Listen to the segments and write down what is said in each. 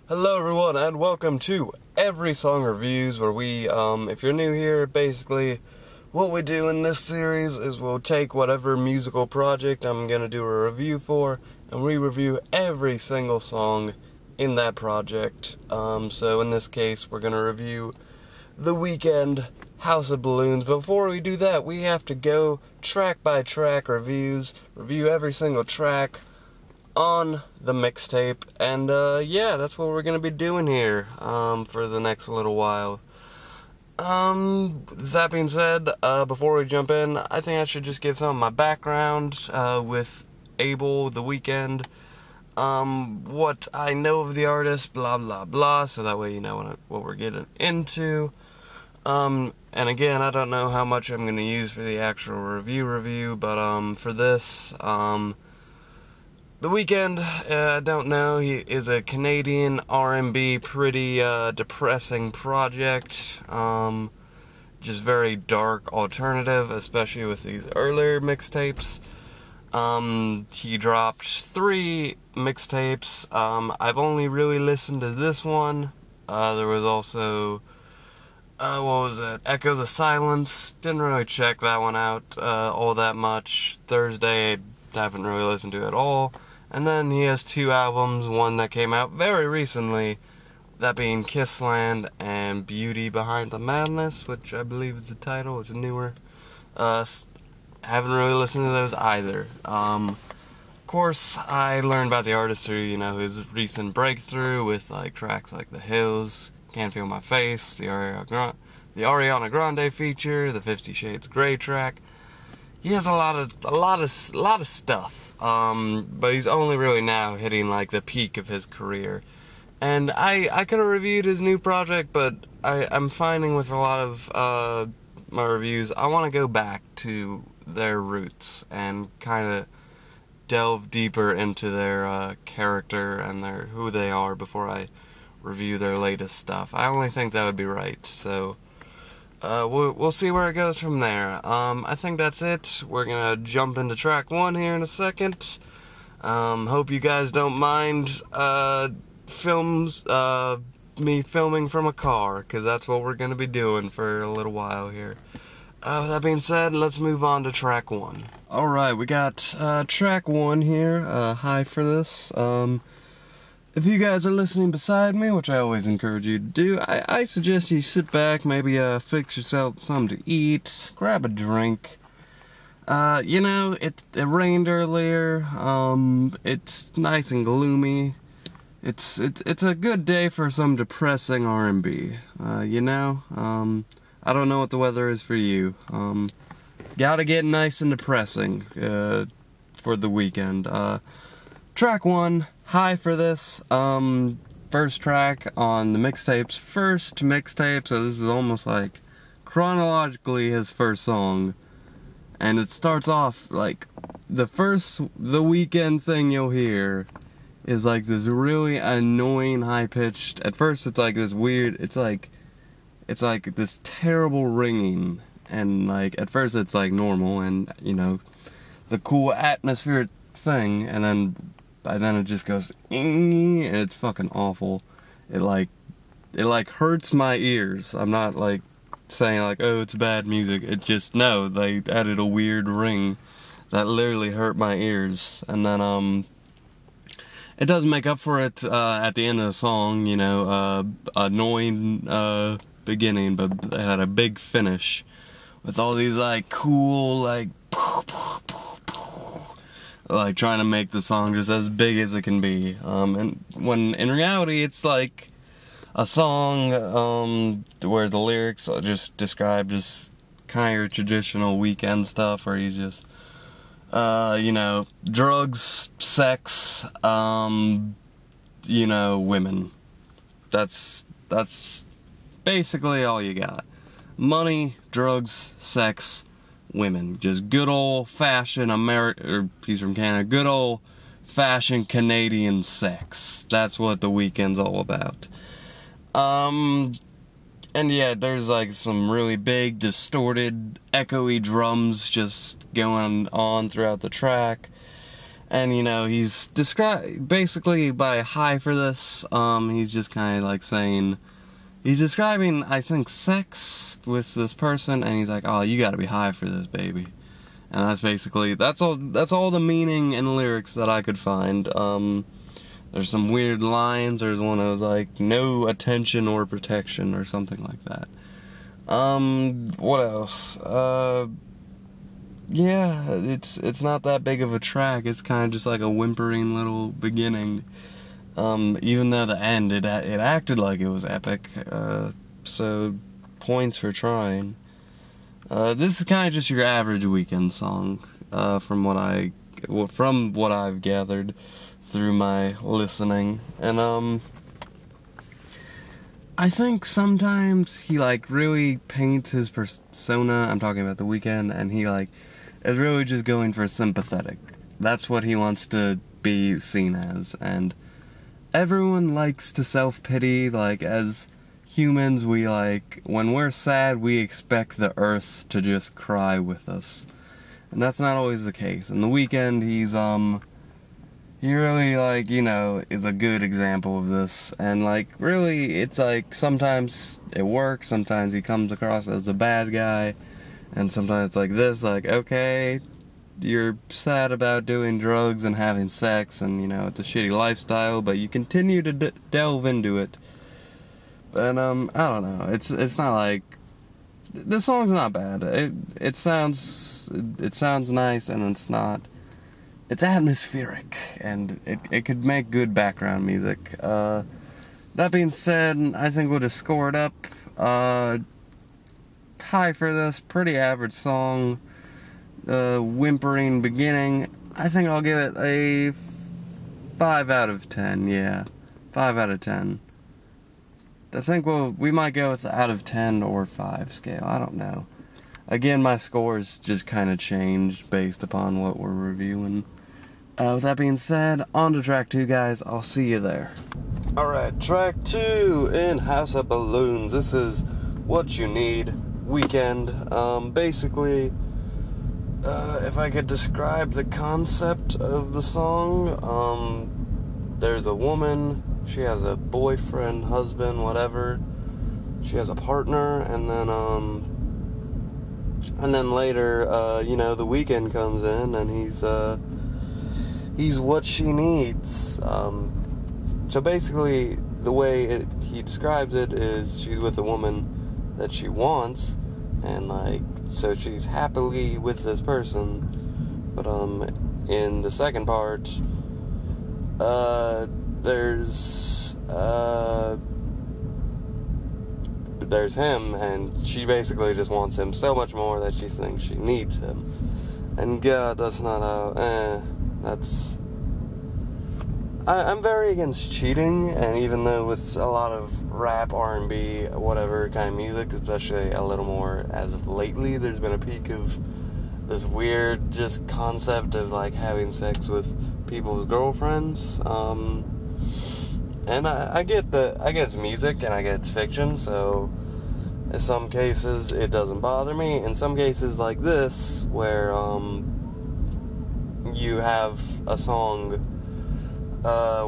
Hello everyone and welcome to Every Song Reviews, where we, if you're new here, basically what we do in this series is we'll take whatever musical project I'm gonna do a review for, and we review every single song in that project. So in this case, we're gonna review the Weeknd House of Balloons. Before we do that, we have to go track by track review every single track on the mixtape, and yeah, that's what we're gonna be doing here for the next little while. That being said, before we jump in, I think I should just give some of my background with Abel, the Weeknd, what I know of the artist, blah blah blah, so that way you know what we're getting into. And again, I don't know how much I'm gonna use for the actual review, but for this, the Weeknd, I don't know, he is a Canadian R&B, pretty depressing project, just very dark alternative, especially with these earlier mixtapes. He dropped 3 mixtapes. I've only really listened to this one. There was also, what was it, Echoes of Silence. Didn't really check that one out all that much. Thursday, I haven't really listened to at all. And then he has 2 albums, one that came out very recently, that being Kissland and Beauty Behind the Madness, which I believe is the title. It's newer. Haven't really listened to those either. Of course, I learned about the artist through, his recent breakthrough with like tracks like The Hills, Can't Feel My Face, the Ariana Grande feature, the 50 Shades Grey track. He has a lot of stuff. But he's only really now hitting like the peak of his career. And I could have reviewed his new project, but I'm finding with a lot of my reviews, I want to go back to their roots and kind of delve deeper into their character and who they are before I review their latest stuff. I only think that would be right, so we'll see where it goes from there. I think that's it. We're gonna jump into track 1 here in a second. Hope you guys don't mind me filming from a car, because that's what we're gonna be doing for a little while here. That being said, let's move on to track 1. Alright, we got track 1 here, High for This. If you guys are listening beside me, which I always encourage you to do, I suggest you sit back, maybe fix yourself something to eat, grab a drink. It rained earlier, it's nice and gloomy. It's a good day for some depressing R&B, I don't know what the weather is for you. Gotta get nice and depressing, for the Weeknd. Track 1, High for This, first track on the mixtape's first mixtape, so this is almost like chronologically his first song. And it starts off like the Weeknd thing you'll hear is like this really annoying high-pitched, at first it's like this weird, it's like this terrible ringing, and like at first it's like normal and the cool atmospheric thing, and then it just goes and it's fucking awful. It hurts my ears. I'm not like saying like, oh, it's bad music. It just, no, they added a weird ring that literally hurt my ears. And then it does make up for it at the end of the song, annoying beginning, but it had a big finish with all these like cool like trying to make the song just as big as it can be, and when in reality it's like a song where the lyrics are just describe just kind of your traditional Weeknd stuff, where you just drugs, sex, women. That's basically all you got. Money, drugs, sex, women. Just good old-fashioned he's from Canada, good old-fashioned Canadian sex. That's what the Weeknd's all about. And yeah, there's like some really big, distorted, echoey drums just going on throughout the track. And, he's basically by high for this, he's just kind of like saying, he's describing, I think, sex with this person, and he's like, oh, you gotta be high for this, baby. And that's basically, that's all the meaning and lyrics that I could find. There's some weird lines. There's one that was like, no attention or protection, or something like that. What else? Yeah, it's not that big of a track. It's kind of just like a whimpering little beginning. Even though the end, it acted like it was epic. So, points for trying. This is kind of just your average Weeknd song, from what I've gathered through my listening. And, I think sometimes he, like, really paints his persona, I'm talking about The Weeknd, and he, like, is really just going for sympathetic. That's what he wants to be seen as, and everyone likes to self-pity. Like, as humans, we, like, when we're sad, we expect the earth to just cry with us, and that's not always the case. And The Weeknd, he really, like, is a good example of this. And, like, really, it's like, sometimes it works, sometimes he comes across as a bad guy, and sometimes it's like this, like, okay, you're sad about doing drugs and having sex, and, it's a shitty lifestyle, but you continue to delve into it. And, I don't know, it's not like, the song's not bad. It sounds nice, and it's atmospheric, and it could make good background music. That being said, I think we'll just score it up. High for this, pretty average song. Whimpering beginning. I think I'll give it a 5 out of 10, yeah. 5 out of 10. I think we might go with the out of 10 or 5 scale, I don't know. Again, my scores just kind of changed based upon what we're reviewing. With that being said, on to track 2, guys. I'll see you there. Alright, track 2 in House of Balloons. This is What You Need, Weeknd. Basically, if I could describe the concept of the song, there's a woman, she has a boyfriend, husband, whatever. She has a partner, and then later, The Weeknd comes in, and he's what she needs. So basically, the way he describes it is she's with a woman that she wants, and, like, so she's happily with this person, but, in the second part, there's him, and she basically just wants him so much more that she thinks she needs him. And God, that's not how, I'm very against cheating, and even though with a lot of rap, R&B, whatever kind of music, especially a little more as of lately, there's been a peak of this weird just concept of, like, having sex with people's girlfriends, and I get it's music, and I get it's fiction, so in some cases it doesn't bother me. In some cases like this, where, you have a song,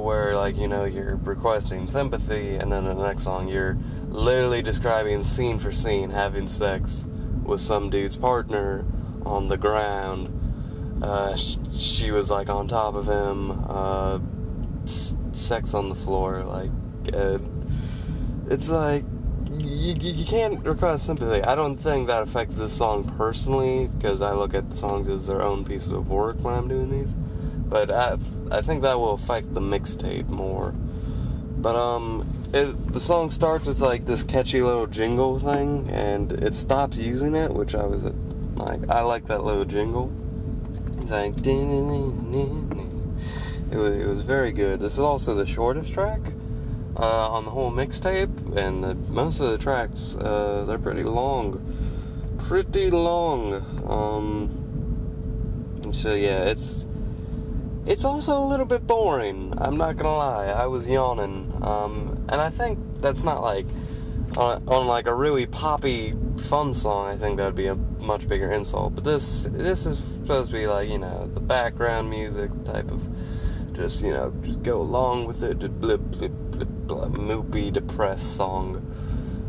where, like, you're requesting sympathy, and then in the next song you're literally describing scene for scene having sex with some dude's partner on the ground. She was, like, on top of him, sex on the floor, like, it's like, you can't request sympathy. I don't think that affects this song personally, because I look at the songs as their own pieces of work when I'm doing these, but I think that will affect the mixtape more. But, the song starts with, like, this catchy little jingle thing, and it stops using it, which I was, like, I like that little jingle. It's like, it was very good. This is also the shortest track, on the whole mixtape, and most of the tracks, they're pretty long. So yeah, it's also a little bit boring, I'm not gonna lie. I was yawning, and I think that's not, like, on like a really poppy, fun song, I think that'd be a much bigger insult. But this is supposed to be like, you know, the background music type of, just, you know, just go along with it, just blip, blip, blip, blip, moopy, depressed song.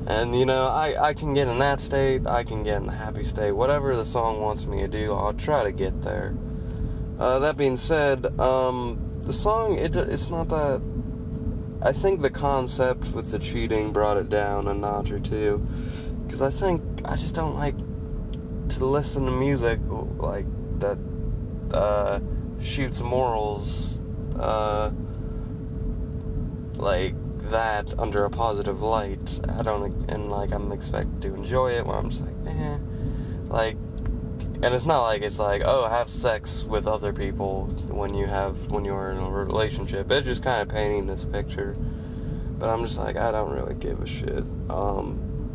And, you know, I can get in that state, I can get in the happy state, whatever the song wants me to do, I'll try to get there. That being said, the song, it's not that... I think the concept with the cheating brought it down a notch or two, because I just don't like to listen to music like that shoots morals like that under a positive light. I'm expected to enjoy it when I'm just like, and it's not like it's like, oh, have sex with other people when you're in a relationship. It's just kind of painting this picture. But I'm just like, I don't really give a shit.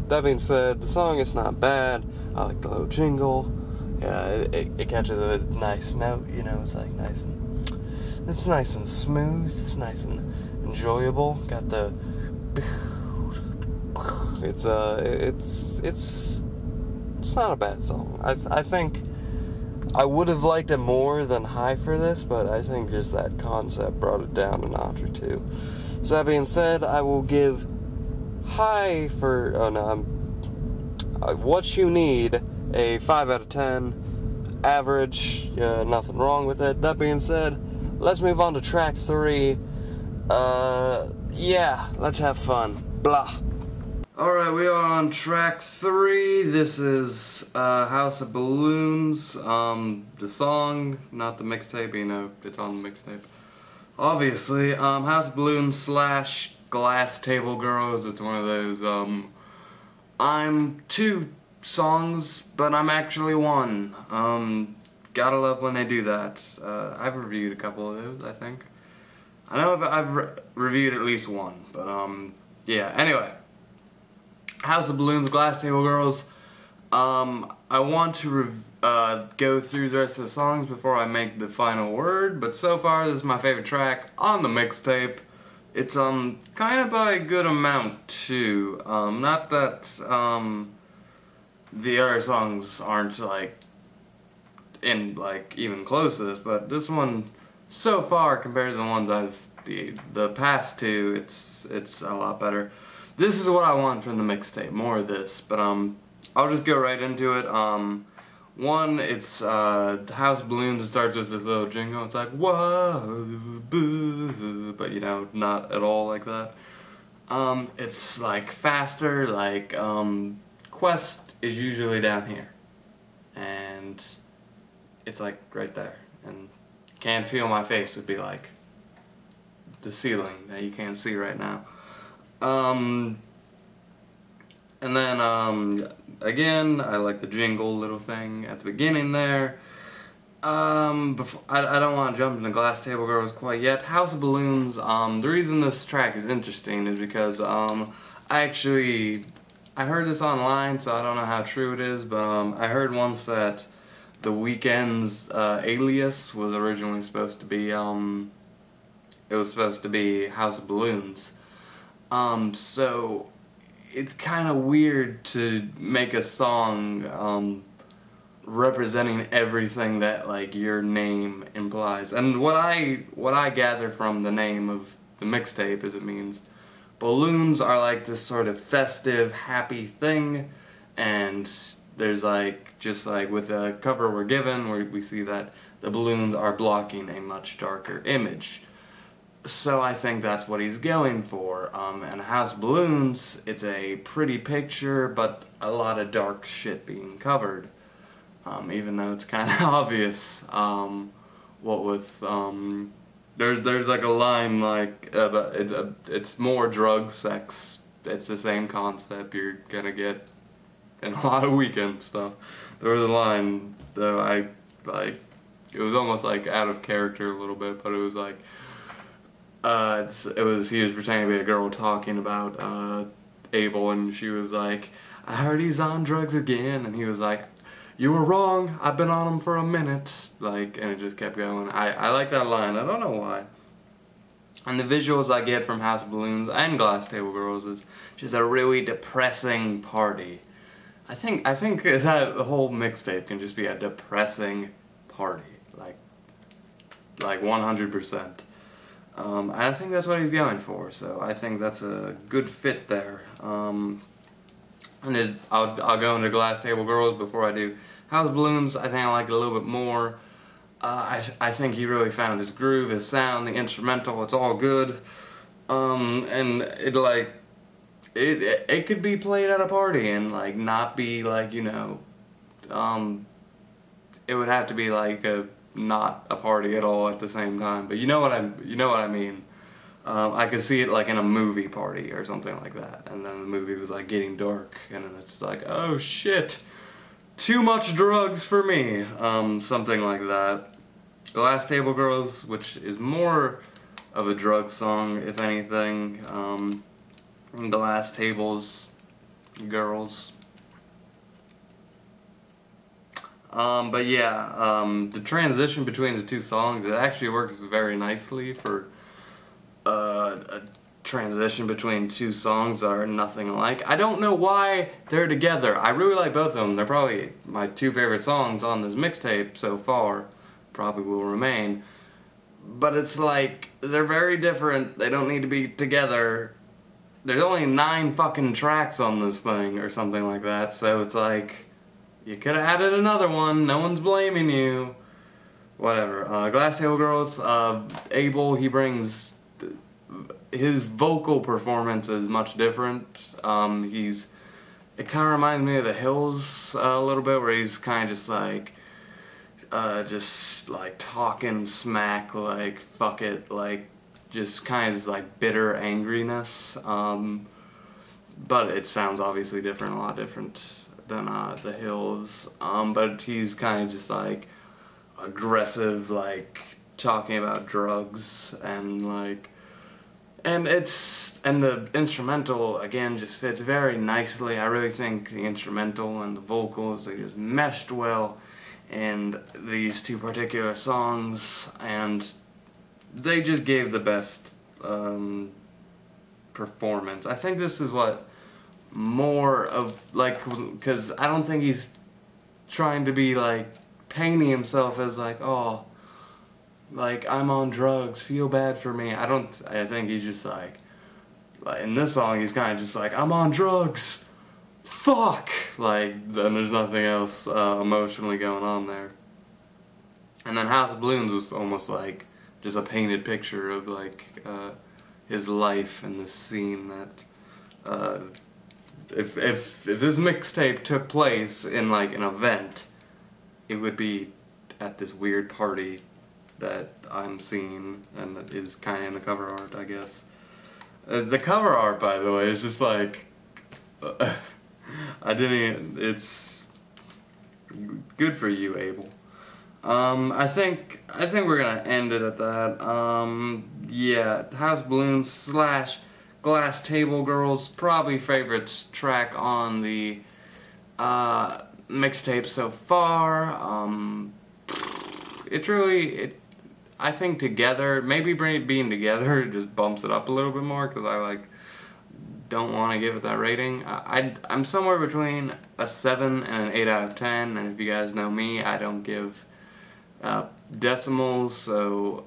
That being said, the song is not bad. I like the little jingle. Yeah, it catches a nice note, you know, it's like it's nice and smooth, it's nice and enjoyable. Got the it's not a bad song. I think I would have liked it more than High for this, but I think just that concept brought it down a notch or two. So that being said, I will give High for What You Need a 5 out of 10. Average, nothing wrong with it. That being said, let's move on to track 3. Yeah, let's have fun. Blah. Alright, we are on track 3. This is House of Balloons. The song, not the mixtape, you know, it's on the mixtape. Obviously, House of Balloons / Glass Table Girls. It's one of those, I'm 2 songs, but I'm actually 1. Gotta love when they do that. I've reviewed a couple of those, I think. I know I've reviewed at least 1, but, yeah, anyway. House of Balloons, Glass Table Girls. I want to go through the rest of the songs before I make the final word, but so far this is my favorite track on the mixtape. It's kind of by a good amount too. Not that the other songs aren't like even close to this, but this one so far compared to the ones the past 2, it's a lot better. This is what I want from the mixtape, more of this, but I'll just go right into it. One, it's House of Balloons. It starts with this little jingle. It's like, whoa, boo, but you know, not at all like that. It's like faster, like Quest is usually down here, and it's like right there, and Can't Feel My Face would be like the ceiling that you can't see right now. And then, again, I like the jingle little thing at the beginning there. I don't want to jump into Glass Table Girls quite yet. House of Balloons, the reason this track is interesting is because, I heard this online, so I don't know how true it is, but, I heard once that the Weeknd's, alias was originally supposed to be, it was supposed to be House of Balloons. So it's kind of weird to make a song representing everything that like your name implies. And what I gather from the name of the mixtape is it means balloons are like this sort of festive, happy thing, and there's like, just like with the cover we're given, where we see that the balloons are blocking a much darker image. So I think that's what he's going for. And House of Balloons, it's a pretty picture, but a lot of dark shit being covered. Even though it's kind of obvious. What with there's like a line like it's more drug, sex. It's the same concept you're gonna get in a lot of Weeknd stuff. There was a line though it was almost like out of character a little bit, but it was like. He was pretending to be a girl talking about Abel, and she was like, I heard he's on drugs again, and he was like, you were wrong, I've been on him for a minute, like, and it just kept going. I like that line, I don't know why. And the visuals I get from House of Balloons and Glass Table Girls is just a really depressing party. I think that the whole mixtape can just be a depressing party, like 100%. And I think that's what he's going for, so I think that's a good fit there. And I'll go into Glass Table Girls before I do House of Balloons. I think I like it a little bit more. I think he really found his groove, his sound, the instrumental, it's all good. And it could be played at a party and like not be like, you know, it would have to be like not a party at all at the same time. But you know what I mean. I could see it like in a movie party or something like that, and then the movie was like getting dark, and then it's like, oh shit, too much drugs for me, something like that. Glass Table Girls, which is more of a drug song, if anything. Glass Tables Girls. But yeah, the transition between the two songs, it actually works very nicely for a transition between two songs that are nothing alike. I don't know why they're together. I really like both of them. They're probably my two favorite songs on this mixtape so far. Probably will remain. But it's like, they're very different. They don't need to be together. There's only 9 fucking tracks on this thing or something like that, so it's like, you could have added another one. No one's blaming you. Whatever. Glass Table Girls, Abel, he brings... his vocal performance is much different. It kind of reminds me of The Hills a little bit, where he's kind of just like talking smack, like fuck it, like just kind of like bitter angriness. But it sounds obviously different, a lot different than The Hills. But he's kind of just like aggressive, like talking about drugs and like. And the instrumental, again, just fits very nicely. I really think the instrumental and the vocals, they just meshed well in these two particular songs, and they just gave the best performance. I think this is what more of, like, because I don't think he's trying to be, like, painting himself as, like, oh, like, I'm on drugs, feel bad for me. I think he's just like in this song he's kind of just like, I'm on drugs, fuck, like, then there's nothing else emotionally going on there. And then House of Balloons was almost like just a painted picture of like his life and the scene that if this mixtape took place in like an event, it would be at this weird party that I'm seeing, and that is kind of in the cover art, I guess. The cover art, by the way, is just like, it's good for you, Abel. I think we're gonna end it at that. Yeah, House of Balloons / Glass Table Girls, probably favorite track on the mixtape so far. I think together, maybe being together just bumps it up a little bit more, because I like don't want to give it that rating. I'm somewhere between a 7 and an 8 out of 10, and if you guys know me, I don't give decimals, so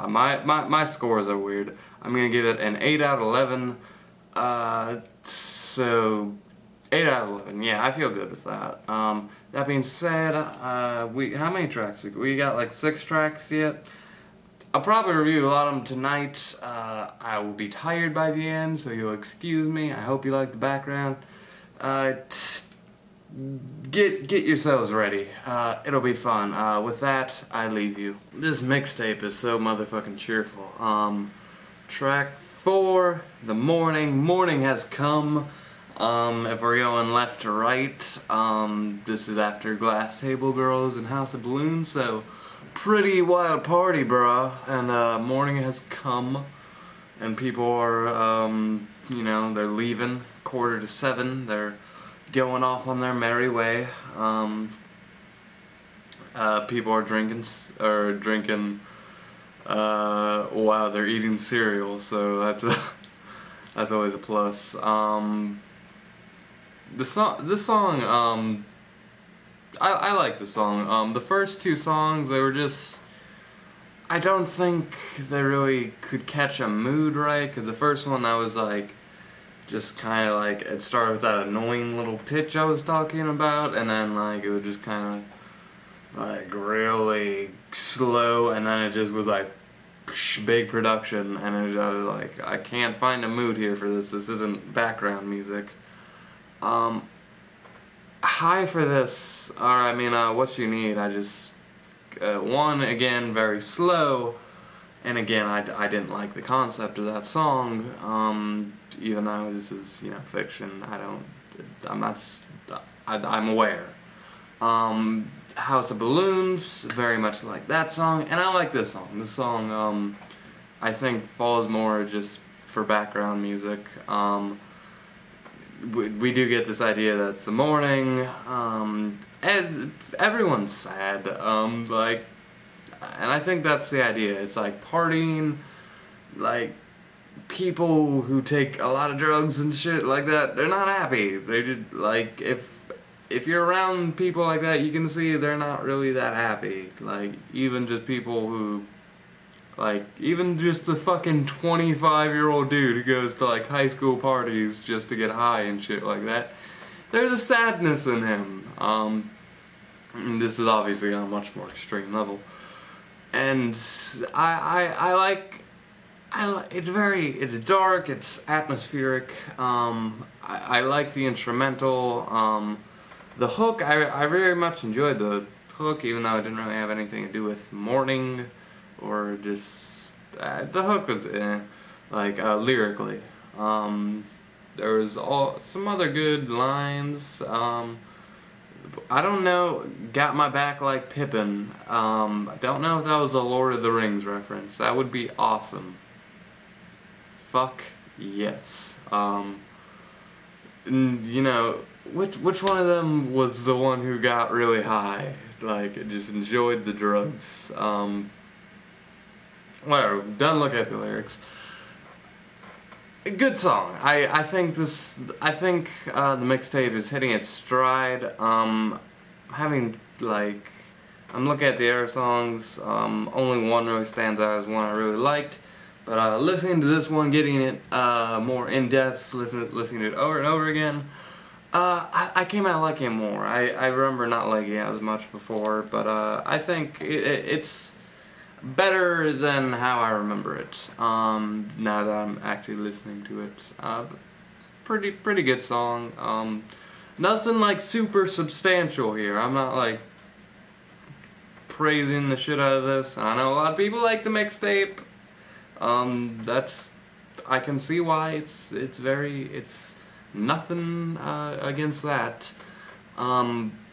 my scores are weird. I'm gonna give it an 8 out of 11. So 8 out of 11. Yeah, I feel good with that. That being said, how many tracks we got? Like 6 tracks yet. I'll probably review a lot of them tonight. I will be tired by the end, so you'll excuse me. I hope you like the background. Get yourselves ready. It'll be fun. With that, I leave you. This mixtape is so motherfucking cheerful. Track 4, The Morning. Morning has come. If we're going left to right, this is after Glass Table Girls and House of Balloons, so pretty wild party, bruh. And morning has come, and people are, you know, they're leaving 6:45. They're going off on their merry way. People are drinking while they're eating cereal, so that's always a plus. This song, I like the song. The first two songs, they were just, I don't think they really could catch a mood right, because the first one I was like, just kind of like, it started with that annoying little pitch I was talking about, and then like it would just kind of like really slow, and then it just was like big production, and I was like, I can't find a mood here for this. This isn't background music. High for this, or I mean, What You Need, I just, one, again, very slow, and again, I didn't like the concept of that song, even though this is, you know, fiction. I'm aware. House of Balloons, very much like that song, and I like this song. This song, I think falls more just for background music. We do get this idea that it's the morning, and everyone's sad, like, and I think that's the idea. It's like partying, like, people who take a lot of drugs and shit like that, they're not happy. They just, like, if you're around people like that, you can see they're not really that happy. Like, even just people who, like, even just the fucking 25-year-old dude who goes to, like, high school parties just to get high and shit like that, there's a sadness in him. This is obviously on a much more extreme level. And I like, it's dark, it's atmospheric, I like the instrumental, the hook, I very much enjoyed the hook, even though it didn't really have anything to do with morning, or just, the hook was, like, lyrically. There was some other good lines, I don't know, Got My Back Like Pippin, I don't know if that was a Lord of the Rings reference. That would be awesome. Fuck yes. And, you know, which one of them was the one who got really high? Like, just enjoyed the drugs. Whatever, done looking at the lyrics. Good song. I think the mixtape is hitting its stride. Having, like, I'm looking at the other songs, only one really stands out as one I really liked, but listening to this one, getting it more in-depth, listening to it over and over again, I came out liking it more. I remember not liking it as much before, but I think it's better than how I remember it, now that I'm actually listening to it. Pretty good song. Nothing like super substantial here. I'm not like praising the shit out of this. I know a lot of people like the mixtape. I can see why it's nothing against that.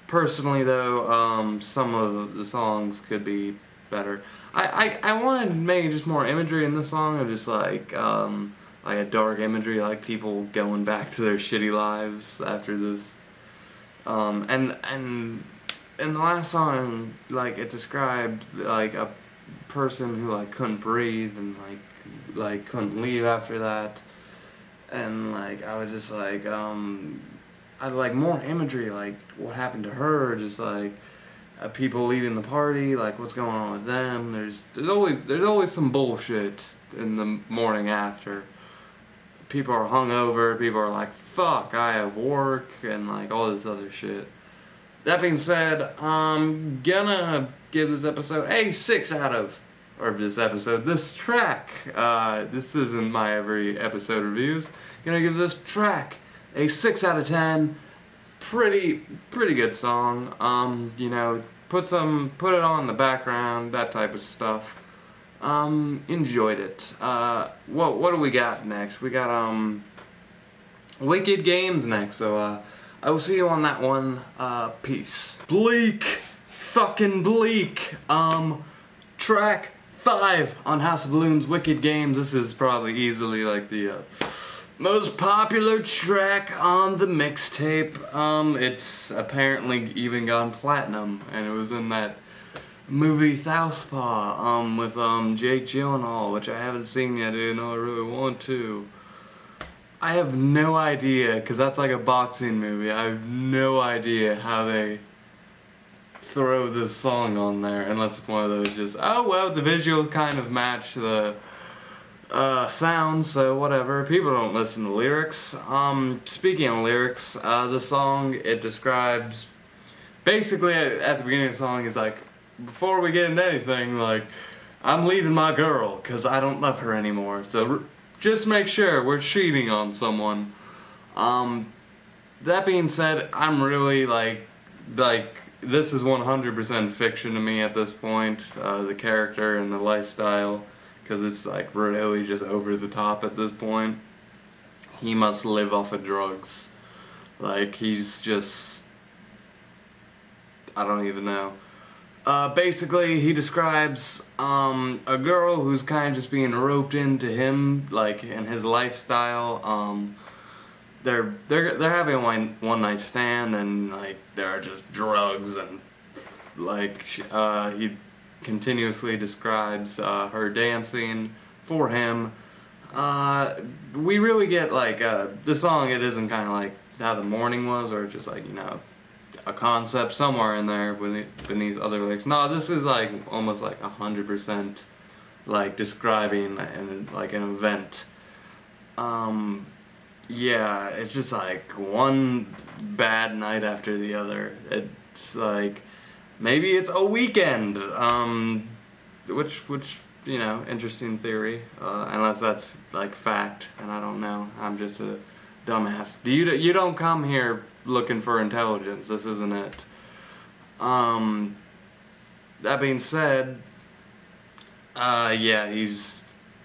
Personally though, some of the songs could be better. I wanted maybe just more imagery in the song, of just like a dark imagery, like people going back to their shitty lives after this. And in the last song, like, it described like a person who like couldn't breathe and like couldn't leave after that, and like I was just like I'd like more imagery, like what happened to her, just like people leaving the party, like what's going on with them. There's always some bullshit in the morning after. People are hungover, people are like, fuck, I have work, and like all this other shit. That being said, I'm gonna give this episode a 6 out of, this track, this isn't my every episode reviews, gonna give this track a 6 out of 10. Pretty good song. You know, put it on in the background, that type of stuff. Enjoyed it. What do we got next? We got Wicked Games next, so I will see you on that one. Peace. Bleak, fucking bleak. Track 5 on House of Balloons, Wicked Games. This is probably easily like the most popular track on the mixtape. It's apparently even gone platinum, and it was in that movie Southpaw, with Jake Gyllenhaal, which I haven't seen yet, even though I really want to. I have no idea, because that's like a boxing movie. I have no idea how they throw this song on there, unless it's one of those just, oh well, the visuals kind of match the sounds, so whatever. People don't listen to lyrics. Speaking of lyrics, the song, it describes, basically at the beginning of the song, is like, before we get into anything, like, I'm leaving my girl, because I don't love her anymore, so just make sure we're cheating on someone. That being said, I'm really like, this is 100% fiction to me at this point, the character and the lifestyle, because it's like really just over the top at this point. He must live off of drugs. Like, he's just, I don't even know. Basically, he describes a girl who's kind of just being roped into him, like, in his lifestyle. They're having a one night stand, and like there are just drugs, and like he continuously describes her dancing for him. We really get like the song. It isn't kind of like How the Morning Was, or just like, you know, a concept somewhere in there beneath other lyrics. No, this is like almost like 100% like describing like an event. Yeah, it's just like one bad night after the other. It's like, maybe it's a weekend, which you know, interesting theory, unless that's like fact, and I don't know. I'm just a dumbass. You don't come here looking for intelligence. This isn't it. That being said, yeah, he's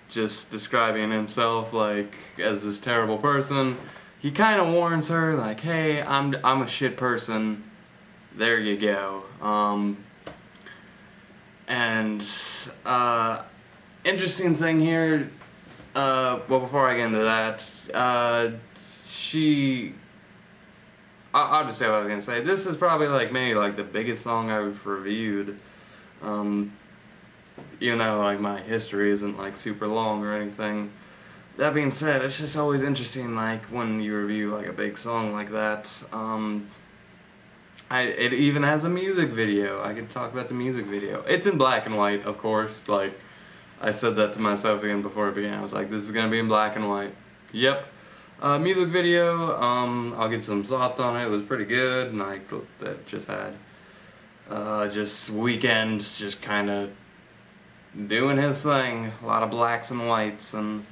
just describing himself like as this terrible person. He kind of warns her like, hey, I'm a shit person. There you go. And interesting thing here, well, before I get into that, I'll just say what I was gonna say. This is probably like maybe like the biggest song I've reviewed. Even though like my history isn't like super long or anything. That being said, it's just always interesting like when you review like a big song like that. It even has a music video. I could talk about the music video. It's in black and white, of course. Like, I said that to myself again before it began. I was like, this is gonna be in black and white. Yep. Music video, I'll get some thoughts on it. It was pretty good, and I that just had just Weeknd just kind of doing his thing. A lot of blacks and whites and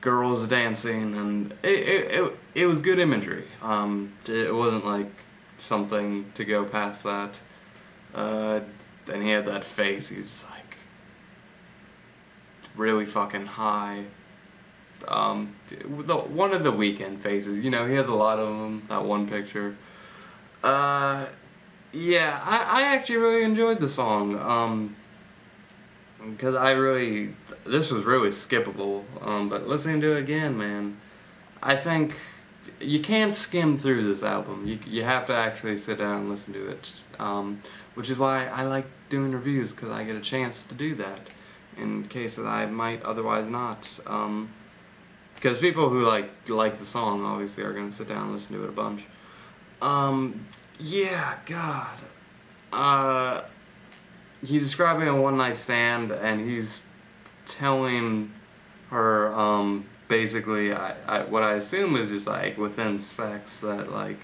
girls dancing, and it was good imagery. It wasn't like something to go past that. Then he had that face. He was like really fucking high. One of the Weeknd faces, you know, he has a lot of them. That one picture. Yeah, I actually really enjoyed the song. Because this was really skippable, but listening to it again, man, I think you can't skim through this album. You have to actually sit down and listen to it, which is why I like doing reviews, because I get a chance to do that, in case that I might otherwise not, because people who like the song, obviously, are going to sit down and listen to it a bunch. Yeah, God. He's describing a one-night stand, and he's telling her, basically, what I assume is just, like, within sex, that, like,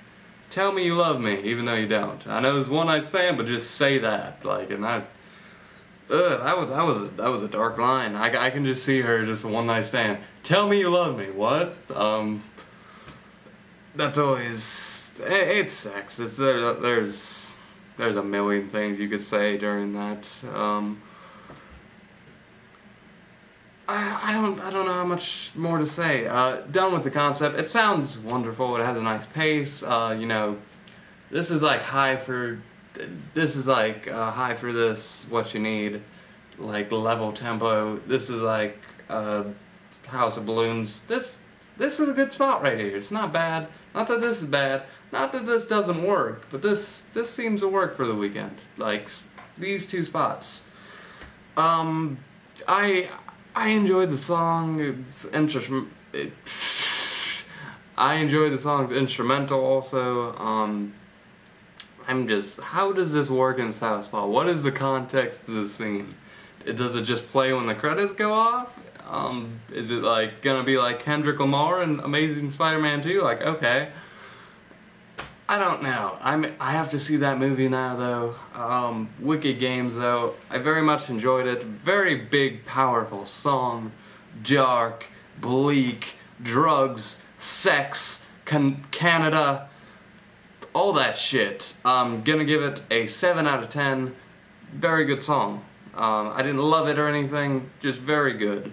tell me you love me, even though you don't. I know it's one-night stand, but just say that, like, and that was a dark line. I can just see her, just a one-night stand. Tell me you love me, what? That's always, it's sex. There's a million things you could say during that. I don't know how much more to say. Done with the concept. It sounds wonderful. It has a nice pace. You know, this is like high for this. What you need, like level tempo. This is like House of Balloons. This is a good spot right here. It's not bad. Not that this is bad. Not that this doesn't work, but this seems to work for the Weeknd. Like, these two spots. I enjoyed the song. I enjoyed the song's instrumental also. How does this work in Southpaw? What is the context of the scene? Does it just play when the credits go off? Is it like gonna be like Kendrick Lamar in Amazing Spider-Man 2? Like, okay. I don't know. I have to see that movie now though. Wicked Games though, I very much enjoyed it. Very big, powerful song. Dark, bleak, drugs, sex, Canada, all that shit. I'm gonna give it a 7 out of 10. Very good song. I didn't love it or anything, just very good.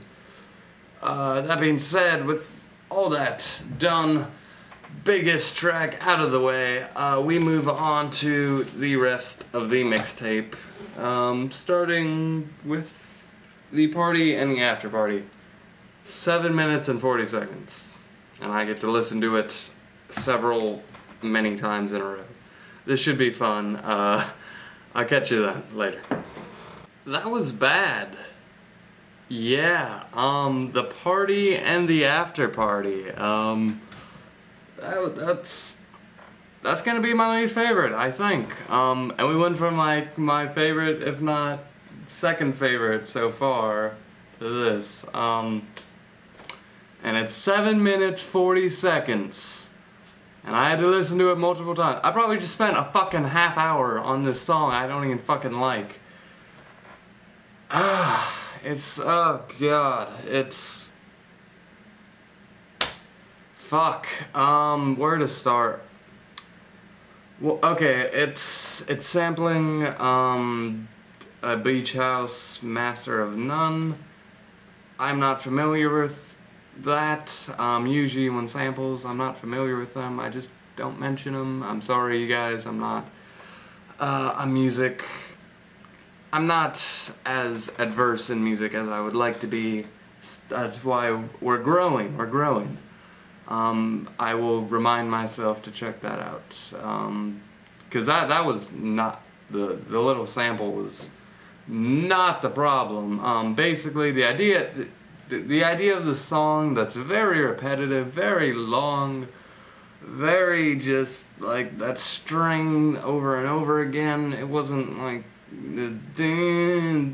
That being said, with all that done, biggest track out of the way, we move on to the rest of the mixtape. Starting with the party and the after party. 7 minutes and 40 seconds. And I get to listen to it many times in a row. This should be fun. I'll catch you then, later. That was bad. Yeah, the party and the after party. That's gonna be my least favorite, I think. And we went from like my favorite, if not second favorite so far, to this. And it's 7 minutes 40 seconds. And I had to listen to it multiple times. I probably just spent a fucking half hour on this song I don't even fucking like. Oh god, it's... Fuck, where to start? Well, okay, it's sampling, a Beach House Master of None. I'm not familiar with that. Usually when samples, I'm not familiar with them. I just don't mention them. I'm sorry, you guys. I'm not I'm not as adverse in music as I would like to be. That's why we're growing. We're growing. I will remind myself to check that out. Because that was not the little sample was not the problem. Basically, the idea of the song that's very repetitive, very long, very just like that string over and over again. It wasn't like it didn't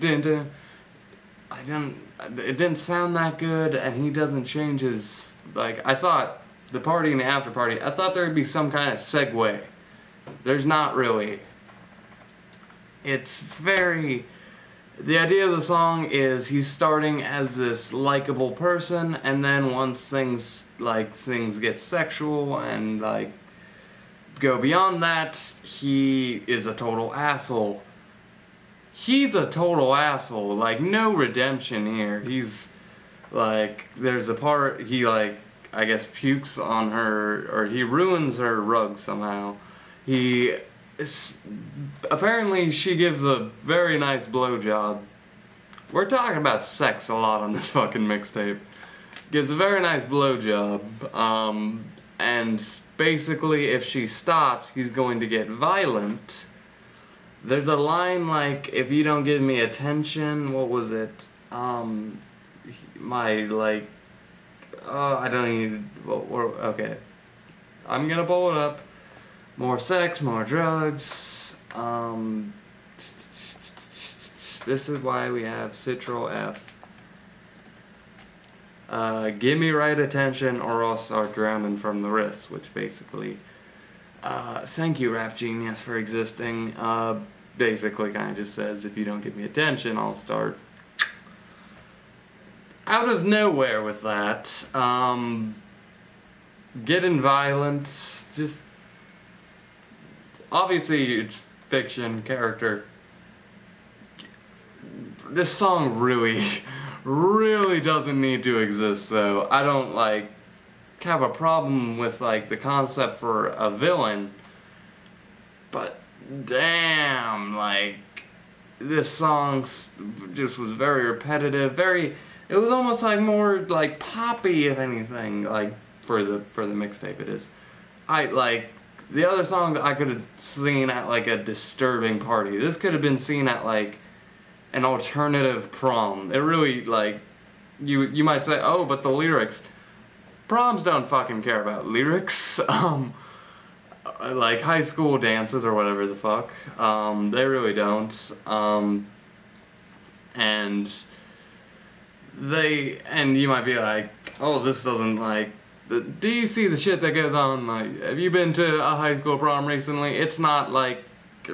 sound that good, and he doesn't change his, like, I thought the party and the after party, I thought there would be some kind of segue. There's not really. It's very... The idea of the song is he's starting as this likable person, and then once things get sexual and like go beyond that, he is a total asshole. He's a total asshole. Like, no redemption here. He's like, there's a part he like, I guess, pukes on her, or he ruins her rug somehow. Apparently she gives a very nice blowjob. We're talking about sex a lot on this fucking mixtape. Gives a very nice blowjob, and basically if she stops, he's going to get violent. There's a line like, if you don't give me attention, what was it? I don't even, okay. I'm gonna pull it up. More sex, more drugs. This is why we have Ctrl F. Give me right attention or I'll start drowning from the wrist, which basically, thank you, Rap Genius, for existing. Basically kind of just says, if you don't give me attention, I'll start out of nowhere with that. Getting violent, just... Obviously, it's fiction, character. This song really, really doesn't need to exist, though. I don't, like, have a problem with, like, the concept for a villain. But, damn, like, this song just was very repetitive, very... It was almost, like, more, like, poppy, if anything, like, for the mixtape it is. the other song that I could have seen at like a disturbing party. This could have been seen at like an alternative prom. It really, like, you might say, oh, but the lyrics. Proms don't fucking care about lyrics. Like high school dances or whatever the fuck. They really don't. And you might be like, oh, this doesn't, like, do you see the shit that goes on? Like, have you been to a high school prom recently? It's not like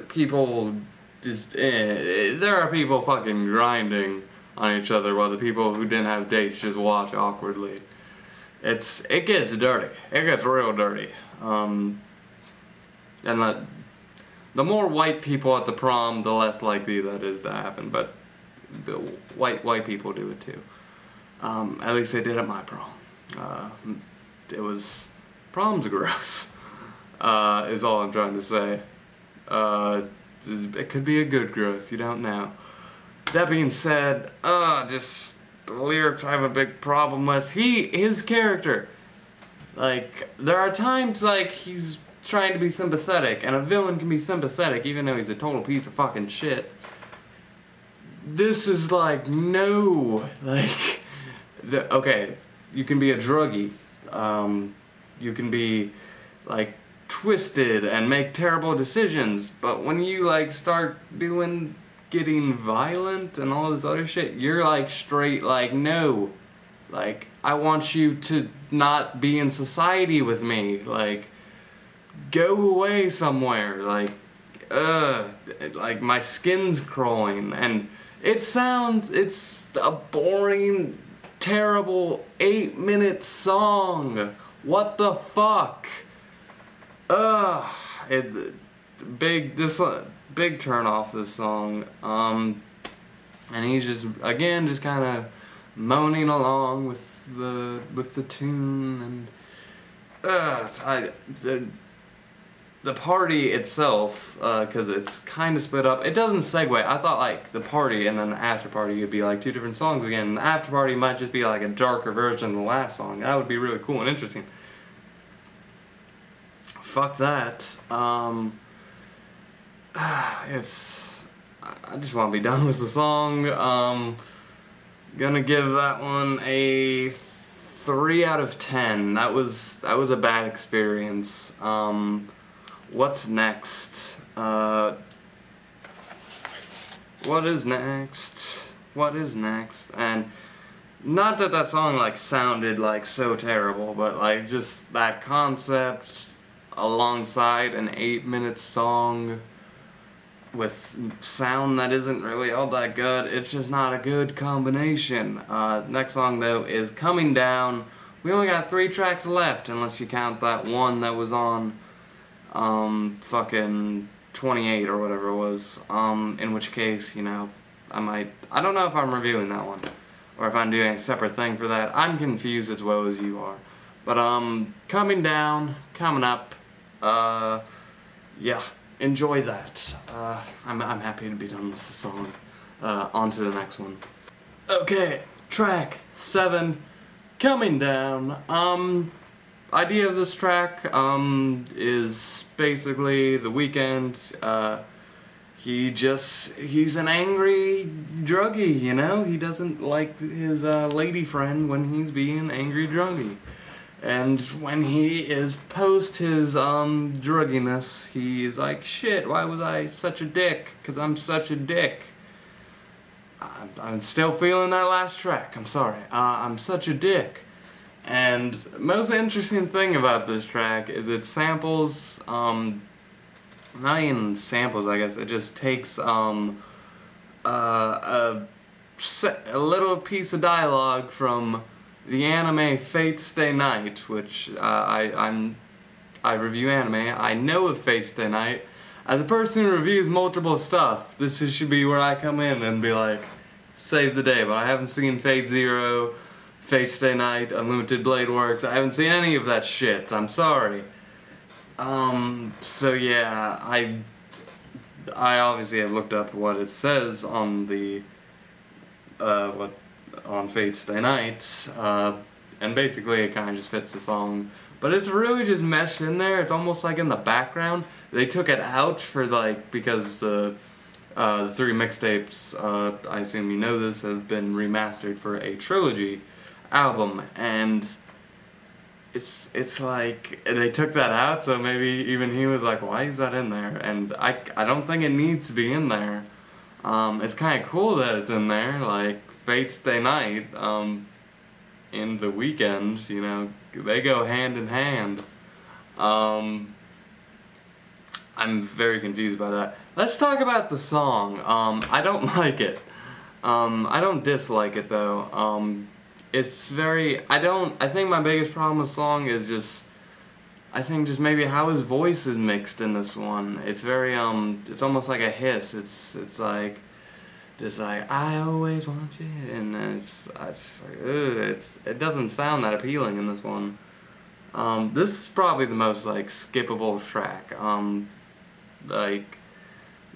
people just, there are people fucking grinding on each other while the people who didn't have dates just watch awkwardly. It gets dirty. It gets real dirty. And the more white people at the prom, the less likely that is to happen. But the white people do it too. At least they did at my prom. Prom's gross. Is all I'm trying to say. It could be a good gross, you don't know. That being said, just the lyrics I have a big problem with. His character, like, there are times, like, he's trying to be sympathetic, and a villain can be sympathetic even though he's a total piece of fucking shit. This is like, no, like, okay, you can be a druggie, you can be, like, twisted and make terrible decisions, but when you, like, start getting violent and all this other shit, you're, like, straight, like, no, like, I want you to not be in society with me, like, go away somewhere, like, my skin's crawling, and it's a boring, terrible 8-minute song. What the fuck? Big turn off this song. And he's just kind of moaning along with the tune, and the party itself, because it's kind of split up. It doesn't segue. I thought, like, the party and then the after party would be like two different songs again. The after party might just be like a darker version of the last song. That would be really cool and interesting. Fuck that. I just want to be done with the song. Gonna give that one a 3 out of 10. That was a bad experience. What's next? What is next? What is next? And not that song, like, sounded, like, so terrible, but, like, just that concept alongside an 8-minute song with sound that isn't really all that good, it's just not a good combination. Next song, though, is Coming Down. We only got 3 tracks left, unless you count that one that was on fucking 28 or whatever it was, in which case, you know, I don't know if I'm reviewing that one, or if I'm doing a separate thing for that. I'm confused as well as you are. But, Coming Down, coming up, yeah, enjoy that. I'm happy to be done with the song. On to the next one. Okay, track 7, Coming Down. Idea of this track is basically the Weeknd. He's an angry druggie, you know? He doesn't like his lady friend when he's being angry druggie. And when he is post his drugginess, he's like, shit, why was I such a dick? 'Cause I'm such a dick. I'm still feeling that last track, I'm sorry. I'm such a dick. And most interesting thing about this track is it samples, not even samples, I guess, it just takes a little piece of dialogue from the anime Fate Stay Night, which I review anime. I know of Fate Stay Night. As a person who reviews multiple stuff, this should be where I come in and be like, save the day, but I haven't seen Fate Zero, Fate Stay Night, Unlimited Blade Works. I haven't seen any of that shit. I'm sorry. So yeah, I obviously have looked up what it says on the on Fate Stay Night. and basically it kind of just fits the song. But it's really just meshed in there. It's almost like in the background. They took it out for like, because the 3 mixtapes, I assume you know this, have been remastered for a trilogy album, and it's like they took that out, so maybe even he was like, why is that in there? And I don't think it needs to be in there. It's kind of cool that it's in there, like Fate Stay Night, in The Weeknd, you know, they go hand in hand. I'm very confused by that. Let's talk about the song. I don't like it. I don't dislike it though. It's very, I think my biggest problem with the song is just, I think just maybe how his voice is mixed in this one. It's very, it's almost like a hiss. It's like, just like, I always want you, and it's just like, ugh, it doesn't sound that appealing in this one. This is probably the most, like, skippable track, like,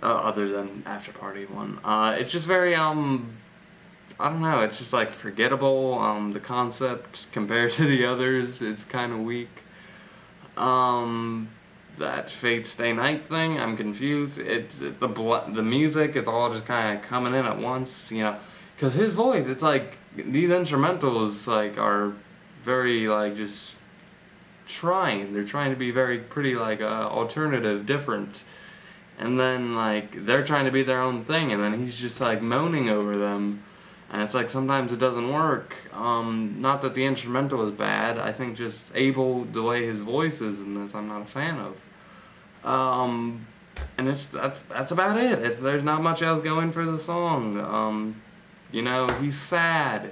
other than After Party one. It's just very, I don't know, it's just, like, forgettable. The concept, compared to the others, it's kind of weak. That Fate Stay Night thing, I'm confused. It's the music, it's all just kind of coming in at once, you know, because his voice, it's like, these instrumentals, like, are very, like, just they're trying to be very pretty, like, alternative, different, and then, like, they're trying to be their own thing, and then he's just, like, moaning over them, and it's like, sometimes it doesn't work. Not that the instrumental is bad, I think just Abel, the way his voice is in this, I'm not a fan of. And that's about it. There's not much else going for the song. You know, he's sad.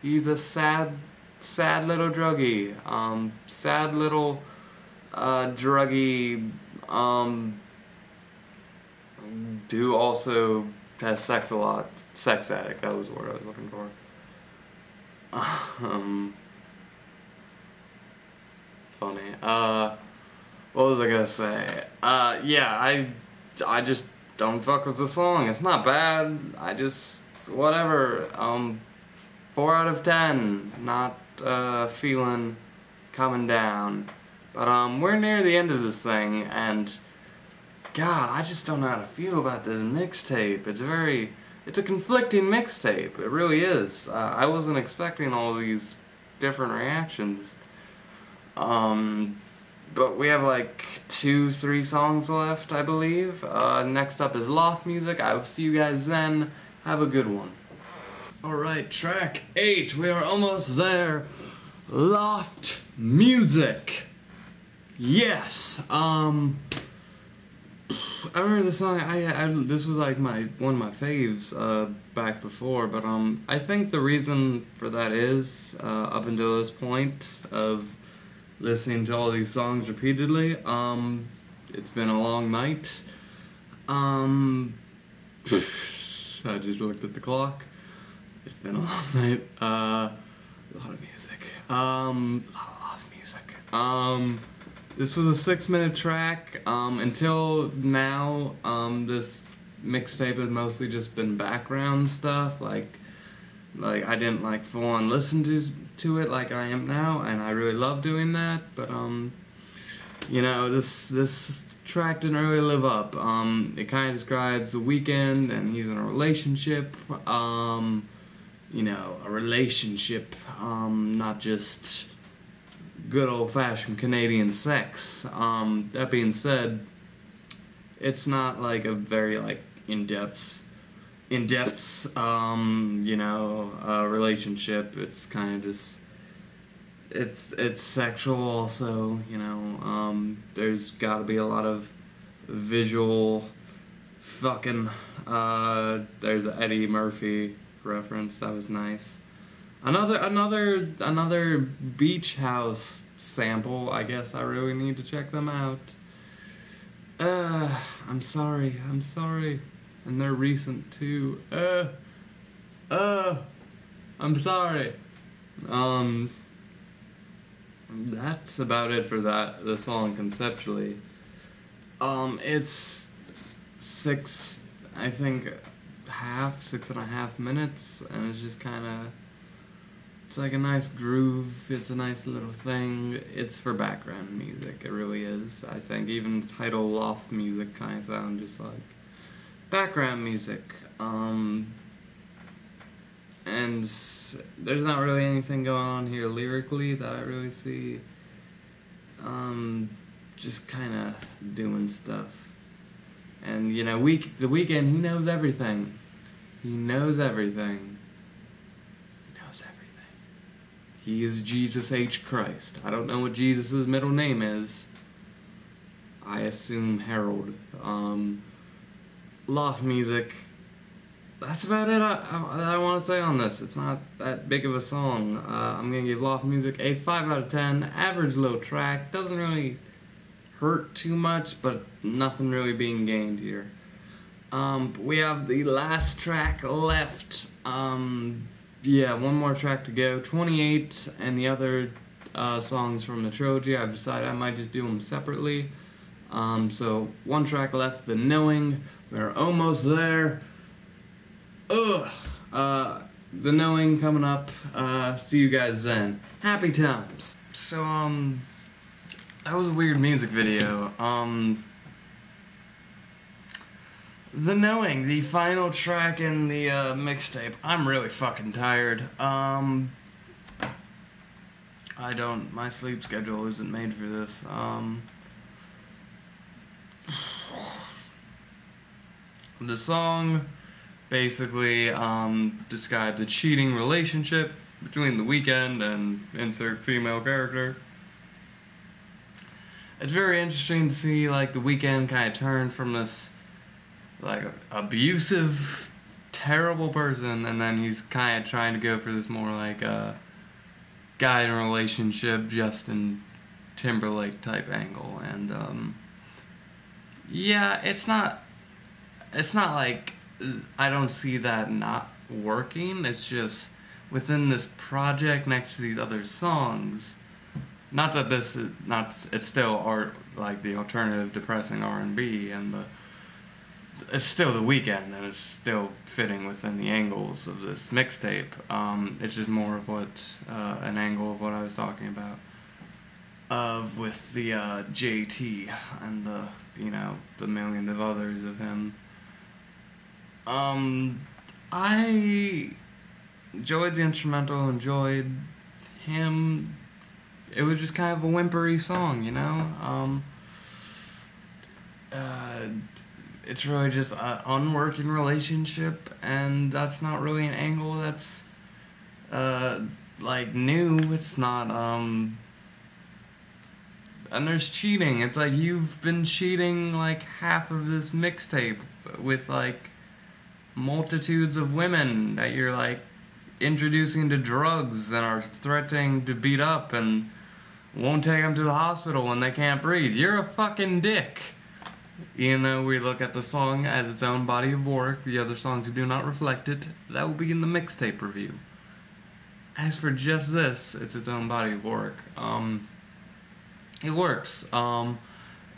He's a sad little druggie. Sad little, druggie, who also has sex a lot. Sex addict, that was the word I was looking for. Funny. What was I gonna say? Yeah, I just don't fuck with the song. It's not bad. I just, whatever. 4 out of 10. Not, feeling coming down. But, we're near the end of this thing, and God, I just don't know how to feel about this mixtape. It's a conflicting mixtape. It really is. I wasn't expecting all these different reactions. But we have like 2-3 songs left, I believe. Next up is Loft music. I will see you guys then. Have a good one. Alright, track 8. We are almost there. Loft music. Yes. I remember the song. This was like one of my faves back before, but I think the reason for that is up until this point of listening to all these songs repeatedly, it's been a long night. I just looked at the clock. It's been a long night. A lot of music. A lot of music. This was a 6-minute track. Until now, this mixtape has mostly just been background stuff. Like I didn't like full on listen to it like I am now, and I really love doing that. But you know, this track didn't really live up. It kind of describes the Weeknd, and he's in a relationship. You know, a relationship, not just good old-fashioned Canadian sex. That being said, it's not like a very like in-depth, you know, relationship. It's kind of just, it's sexual also, you know. There's got to be a lot of visual fucking. There's an Eddie Murphy reference. That was nice. Another Beach House sample. I guess I really need to check them out. I'm sorry. And they're recent too. I'm sorry. That's about it for the song conceptually. It's 6.5 minutes, and it's just kind of It's like a nice groove, it's a nice little thing. It's for background music, it really is. I think even the title Loft music kind of sounds just like background music. And there's not really anything going on here lyrically that I really see. Just kind of doing stuff. And you know, The Weeknd, he knows everything. He knows everything. He knows everything. He is Jesus H. Christ. I don't know what Jesus' middle name is. I assume Harold. Loft music. That's about it I want to say on this. It's not that big of a song. I'm going to give Loft music a 5 out of 10. Average low track. Doesn't really hurt too much, but nothing really being gained here. We have the last track left. Yeah, one more track to go. 28 and the other songs from the trilogy. I've decided I might just do them separately. So one track left, The Knowing. We're almost there. The Knowing coming up. See you guys then. Happy times. So, that was a weird music video. The Knowing, the final track in the mixtape. I'm really fucking tired. My sleep schedule isn't made for this. The song basically describes a cheating relationship between The Weeknd and insert female character. It's very interesting to see like The Weeknd kind of turn from this like abusive, terrible person, and then he's kind of trying to go for this more like guy in a relationship, Justin Timberlake type angle, and yeah, it's not like I don't see that not working. It's just within this project next to these other songs. Not that this is not. It's still art, like the alternative, depressing R&B, and it's still The Weeknd, and it's still fitting within the angles of this mixtape. It's just more of what an angle of what I was talking about, with the JT and the millions of others of him. I enjoyed the instrumental, enjoyed him. It was just kind of a whimpery song, you know? It's really just an unworking relationship, and that's not really an angle that's, like, new. It's not, and there's cheating. It's like you've been cheating, like, half of this mixtape with, like, multitudes of women that you're, like, introducing to drugs and are threatening to beat up and won't take them to the hospital when they can't breathe. You're a fucking dick. You know, we look at the song as its own body of work. The other songs do not reflect it. That will be in the mixtape review. As for just this, it's its own body of work. It works.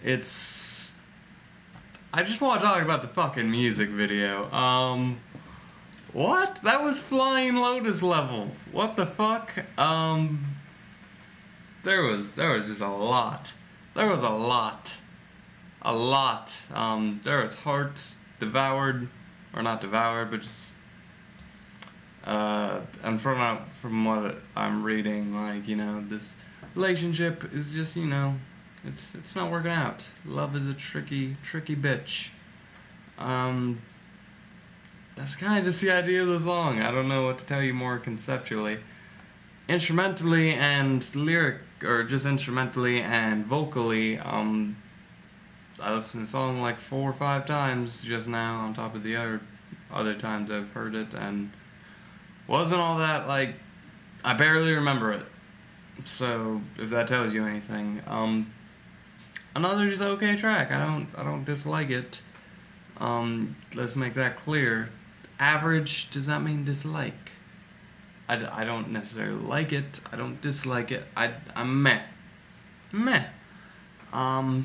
It's... I just want to talk about the fucking music video. What? That was Flying Lotus level. What the fuck? There was just a lot. There was a lot. A lot. There was hearts devoured, or not devoured, but just, and from what I'm reading, like, you know, this relationship is just, you know, it's not working out. Love is a tricky bitch. That's kind of just the idea of the song. I don't know what to tell you more conceptually. Instrumentally and just instrumentally and vocally, I listened to the song like 4 or 5 times just now on top of the other times I've heard it, and wasn't all that, like, I barely remember it. So, if that tells you anything. Another just okay track. I don't dislike it. Let's make that clear. Average does not mean dislike. I don't necessarily like it. I don't dislike it. I'm meh. Meh.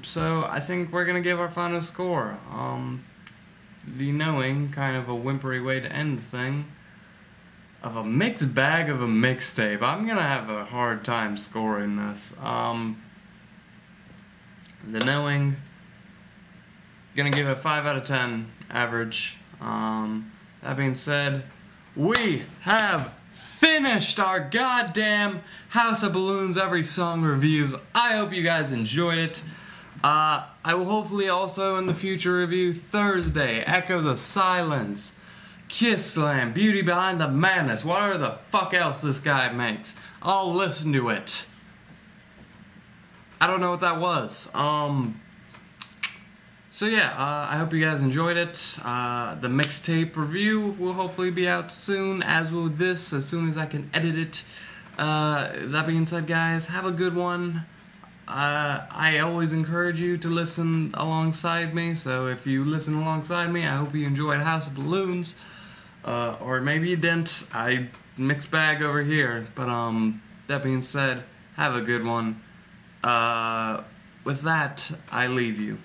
So I think we're gonna give our final score. The Knowing, kind of a whimpery way to end the thing. of a mixed bag of a mixtape. I'm gonna have a hard time scoring this. The Knowing, gonna give it a 5 out of 10 average. That being said, we have finished our goddamn House of Balloons every song reviews. I hope you guys enjoyed it. I will hopefully also in the future review Thursday, Echoes of Silence, Kiss Slam, Beauty Behind the Madness, whatever the fuck else this guy makes. I'll listen to it. I don't know what that was. So yeah, I hope you guys enjoyed it. The mixtape review will hopefully be out soon, as will this, as soon as I can edit it. That being said, guys, have a good one. I always encourage you to listen alongside me, so if you listen alongside me, I hope you enjoyed House of Balloons. Or maybe you didn't. I mixed bag over here. But that being said, have a good one. With that, I leave you.